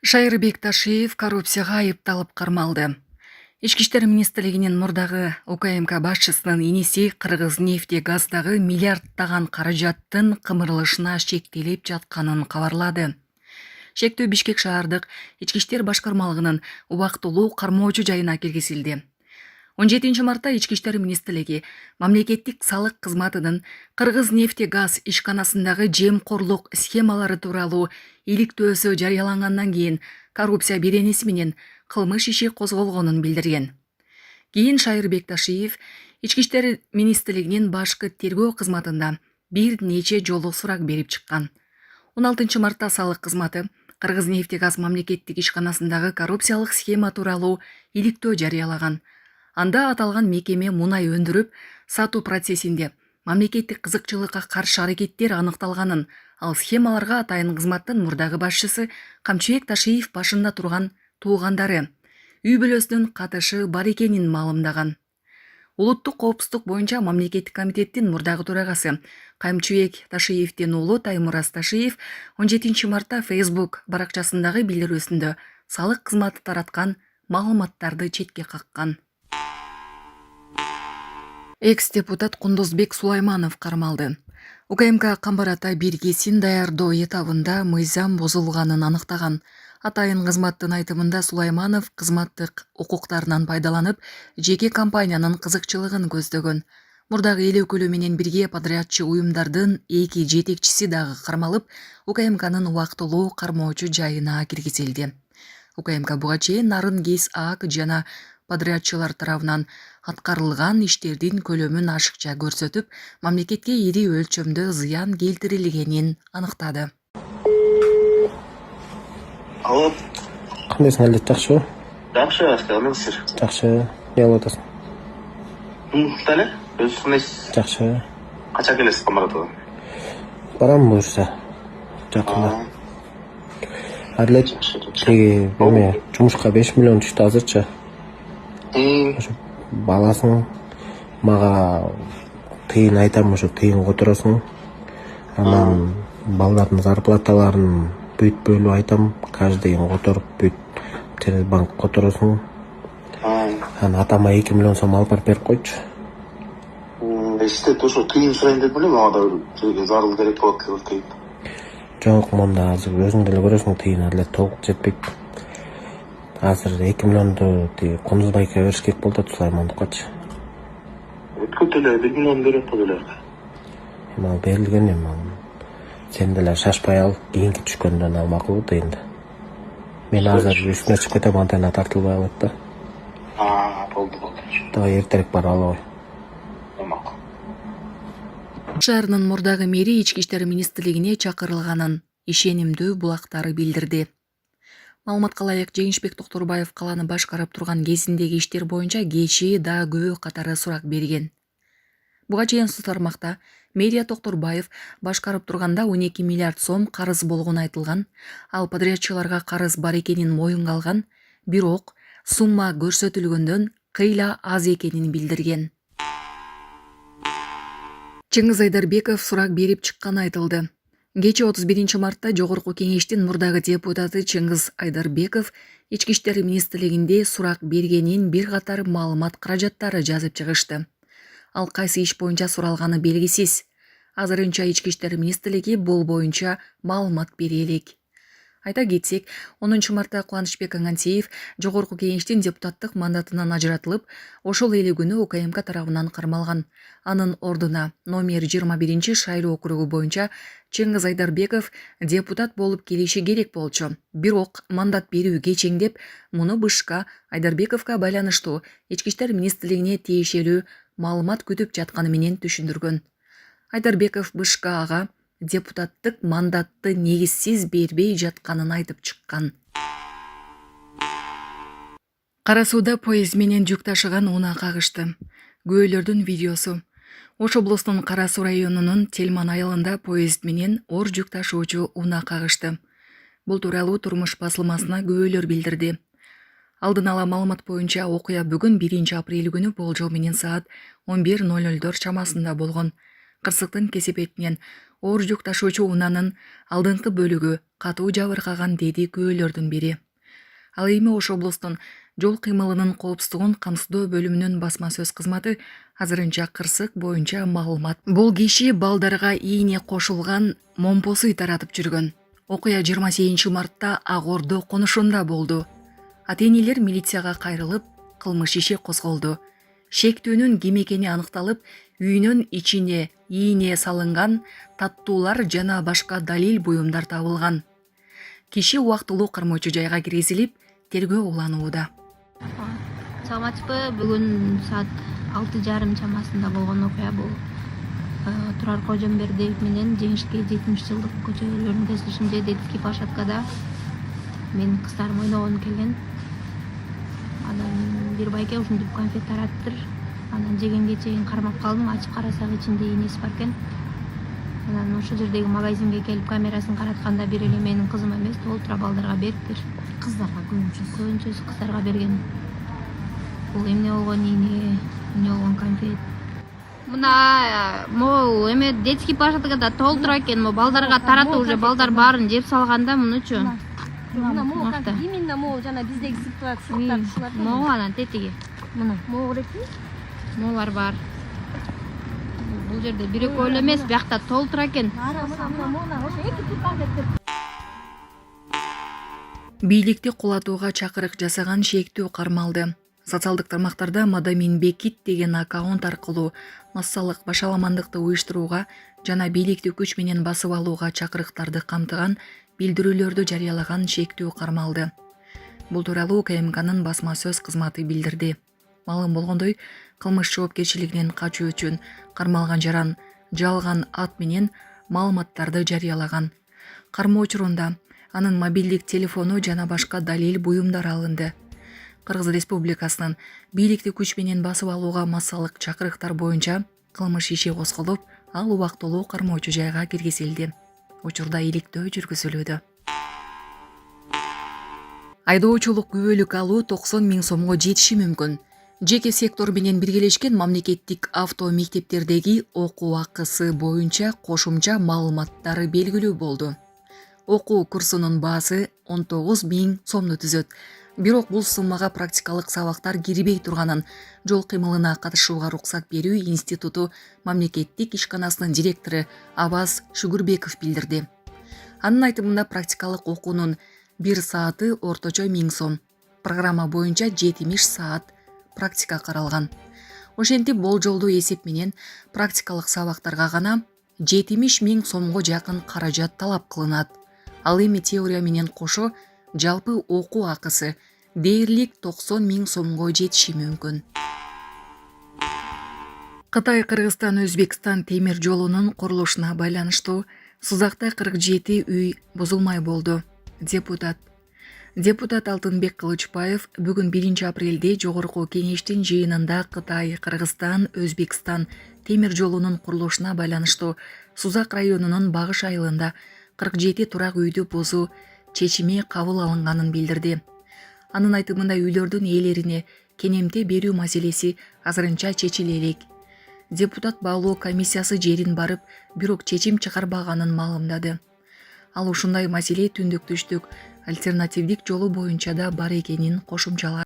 Шайырбек Ташиев коррупцияга айыпталып кармалды. Ички иштер министрлигинин мурдагы УКМК башчысынын иниси Кыргыз нефтегаздагы миллиардтаган каражаттын кымырылышына шектелип жатканын кабарлады. Шектүү Бишкек шаардык ички иштер башкармалыгынын убактылуу кармоочу жайына киргизилди. 17 мартта ички иштер министрлиги мамлекеттик салык кызматынын Кыргыз нефтегаз ишканасындагы жемкорлук схемалары тууралуу иликтөөсү жарыялангандан кийин коррупция беренеси менен кылмыш иши козголгонун билдирген. Кийин Шайырбек Ташиев ички иштер министрлигинин башкы тергөө кызматында бир нече жолу сурак берип чыккан. 16 мартта салык кызматы Кыргыз нефтегаз мамлекеттик ишканасындагы коррупциялык схема тууралуу иликтөө жарыялаган. Анда аталган мекеме мунай өндүрүп, сатуу процессинде мамлекеттик кызыкчылыкка каршы аракеттер аныкталганын, ал схемаларга атайын кызматтын мурдагы башчысы Камчыбек Ташиев башында турган туугандары, үй бүлөсүнүн катышы бар экенин маалымдаган. Улуттук коопсуздук боюнча мамлекеттик комитеттин мурдагы төрагасы Камчыбек Ташиевдин уулу Таймураз Ташиев 17 мартта Facebook баракчасындагы билдирүүсүндө салык кызматы тараткан маалыматтарды четке каккан. Экс-депутат Кундузбек Сулайманов кармалды. УКМК Камбарата биргесин даярдоо этабында мыйзам бузулганын аныктаган. Атайын кызматтын айтымында Сулайманов кызматтык укуктарынан пайдаланып, жеке компаниянын кызыкчылыгын көздөгөн. Мурдагы эл өкүлү менен бирге подрядчы уюмдардын 2 жетекчиси дагы кармалып, УКМКнын убактылуу кармоочу жайына киргизилди. УКМК буга чейин Нарын ГЭС ААК жана подрядчылар тарабынан аткарылган иштердин көлөмүн ашыкча көрсөтүп, мамлекетке ири өлчөмдө зыян келтирилгенин аныктады. Алло. Кандайсың, Алет, жакшыбы? Жакшы, кандайсың? Жакшы. Не кылып атасың? Дале, өзү кандайсыз? Жакшы. Качан келесиз Камбаратага? Барам буюрса. Жакында. Алет, тиги эме жумушка 5 миллион түштү азырчы. Ошо баласың мага тыйын айтам, ошо тыйын которосуң. Анан балдардын зарплаталарын бүт бөлүп айтам, каждыйын которуп бүт Банк которосуң. Анан атама 2 миллион сом алып барып берип койчу. Сизде ошо тыйын сурайын деп эле, мага да зарыл керек болот деп тыйын. Жок, монда азыр өзүң деле көрөсүң, тыйын эле толук жетпейт. Азыр 2 миллионду Кундузбайга бериш керек болуп атат, Сулаймановгачы. Өткөн эле 1 миллион берип коду эле. Эми берилген эми. Сен деле шашпай ал, кийинки түшкөндөн ал макул тыйынды. Мен азыр үстүнө чыгып кетем, антайна тартылбай калат да. Болду. Дагы эртерээк барып алабай. Макул. Шаарынын мурдагы мэри ички иштер министрлигине чакырылганын ишенимдүү булактары билдирди. Маалыматка ылайык, Жеңишбек Токторбаев каланы башкарып турган кезиндеги иштер боюнча кечи да күбө катары сурак берген. Буга чейин сот тармакта мэрия Токторбаев башкарып турганда 12 миллиард сом карыз болгону айтылган, ал подрядчыларга карыз бар экенин моюнга алган, бирок сумма көрсөтүлгөндөн кыйла аз экенин билдирген. Чыңгыз Айдарбеков сурак берип чыкканы айтылды. Кечээ 31 мартта Жогорку кеңештин мурдагы депутаты Чыңгыз Айдарбеков ички иштер министрлигинде сурак бергенин бир катар маалымат каражаттары жазып чыгышты. Ал кайсы иш боюнча суралганы белгисиз. Азырынча ички иштер министрлиги бул боюнча маалымат бере элек. Айта кетсек, 10 мартта Кубанычбек Аңансеев Жогорку кеңештин депутаттык мандатынан ажыратылып, ошол эле күнү УКМК тарабынан кармалган. Анын ордуна номер 21 шайлоо округу боюнча Чыңгыз Айдарбеков депутат болуп келиши керек болчу. Бирок мандат берүү кечеңдеп, муну БШК Айдарбековго байланыштуу ички иштер министрлигине тиешелүү маалымат күтүп жатканы менен түшүндүргөн. Айдарбеков БШКга депутаттык мандатты негизсиз бербей жатканын айтып чыккан. Кара сууда поезд менен жүк ташыган унаа кагышты. Күбөлөрдүн видеосу. Ош облусунун Кара Суу районунун Телман айылында поезд менен ор жүк ташуучу унаа кагышты. Бул тууралуу Турмуш басылмасына күбөлөр билдирди. Алдын ала маалымат боюнча окуя бүгүн 1 апрель күнү болжол менен саат 11:00 чамасында болгон. Кырсыктын кесепетинен оор жүк ташуучу унаанын алдыңкы бөлүгү катуу жабыркаган деди күбөлөрдүн бири. Ал эми Ош облустун жол кыймылынын коопсуздугун камсыздоо бөлүмүнүн басма сөз кызматы азырынча кырсык боюнча маалымат. Бул киши балдарга ийне кошулган момпосу таратып жүргөн. Окуя 28 мартта Ак Ордо конушунда болду. Ата-энелер милицияга кайрылып, кылмыш иши козголду. Шектүүнүн ким экени аныкталып, үйүнүн ичине ийне салынган, таттуулар жана башка далил буюмдар табылган. Киши убактылуу кармоочу жайга киргизилип, тергөө уланууда. Саламатсызбы, бүгүн саат 6:30 чамасында болгон окуя бул. Турар Кожомбердиев менен Жеңишке 70 жылдык көчөлөрүнүн кесилишинде детский площадкада мен кыздарым ойногон келген. Анан бир байке ушинтип конфет таратыптыр. Анан жегенге чейин кармап калдым, ачып карасак ичинде ийнеси бар экен. Анан ошол жердеги магазинге келип камерасын каратканда бир эле менин кызым эмес, толтура балдарга бериптир. Кыздарга Көбүнчөсү кыздарга берген. Бул эмне болгон ийне, эмне болгон конфет. Мына могу эме детский площадкада толтура экен, могу балдарга таратып уже балдар баарын жеп салганда мунучу. мына могу Мыкты. именно могу жана биздеги сыктар ушулар. Могу анан тетиги. Мына могу керекпи? Могулар бар. Бул жерде бир экөө эле эмес, биякта толтура экен. Мына ошо эки түп конфеттер. Бийликти кулатууга чакырык жасаган шектүү кармалды. Социалдык тармактарда Мадамин Бекит деген аккаунт аркылуу массалык башаламандыкты уюштурууга жана бийликти күч менен басып алууга чакырыктарды камтыган билдирүүлөрдү жарыялаган шектүү кармалды. Бул тууралуу УКМКнын басма сөз кызматы билдирди. Маалым болгондой, кылмыш жоопкерчилигинен качуу үчүн кармалган жаран жалган ат менен маалыматтарды жарыялаган. Кармоо учурунда анын мобилдик телефону жана башка далил буюмдар алынды. Кыргыз Республикасынын бийликти күч менен басып алууга массалык чакырыктар боюнча кылмыш иши козголуп, ал убактылуу кармоочу жайга киргизилди. Учурда иликтөө жүргүзүлүүдө. Айдоочулук күбөлүк алуу 90 000 сомго жетиши мүмкүн. Жеке сектор менен биргелешкен мамлекеттик авто мектептердеги окуу акысы боюнча кошумча маалыматтары белгилүү болду. Окуу курсунун баасы 19 000 сомду түзөт. Бирок бул суммага практикалык сабактар кирбей турганын жол кыймылына катышууга уруксат берүү институту мамлекеттик ишканасынын директору Абаз Шүгүрбеков билдирди. Анын айтымында практикалык окуунун 1 сааты орточо 1000 сом. Программа боюнча 70 саат практика каралган. Ошентип болжолдуу эсеп менен практикалык сабактарга гана 70 000 сомго жакын каражат талап кылынат. Ал эми теория менен кошо жалпы окуу акысы дээрлик 90 000 сомго жетиши мүмкүн. Кытай Кыргызстан Өзбекстан темир жолунун курулушуна байланыштуу Сузакта 47 үй бузулмай болду. Депутат Алтынбек Кылычбаев бүгүн 1 апрелде жогорку кеңештин жыйынында Кытай Кыргызстан Өзбекстан темир жолунун курулушуна байланыштуу Сузак районунун Багыш айылында 47 турак үйдү бузуу чечими кабыл алынганын билдирди. Анын айтымында үйлөрдүн ээлерине кенемте берүү маселеси азырынча чечиле элек. Депутат баалоо комиссиясы жерин барып, бирок чечим чыгарбаганын маалымдады. Ал ушундай маселе түндүк түштүк альтернативдик жолу боюнча да бар экенин кошумчалады.